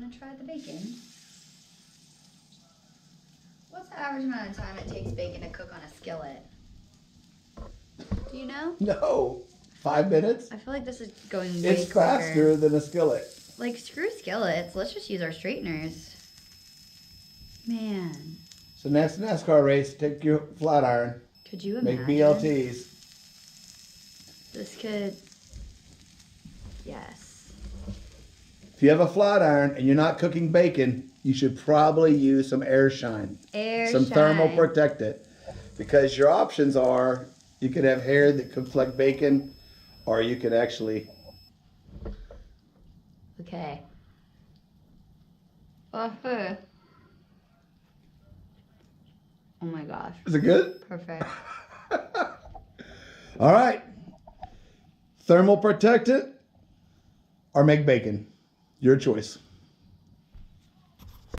want to try the bacon. What's the average amount of time it takes bacon to cook on a skillet? Do you know? No. 5 minutes? I feel like this is going way It's faster quicker. than a skillet. Like, screw skillets. Let's just use our straighteners. Man. So next NASCAR race, take your flat iron. Could you imagine? Make BLTs. This could... Yes. If you have a flat iron and you're not cooking bacon, you should probably use some Airshine. Some thermal protectant. Because your options are, you could have hair that cooks like bacon, or you could actually... Okay. Oh my gosh. Is it good? Perfect. All right. Thermal protectant or make bacon. Your choice.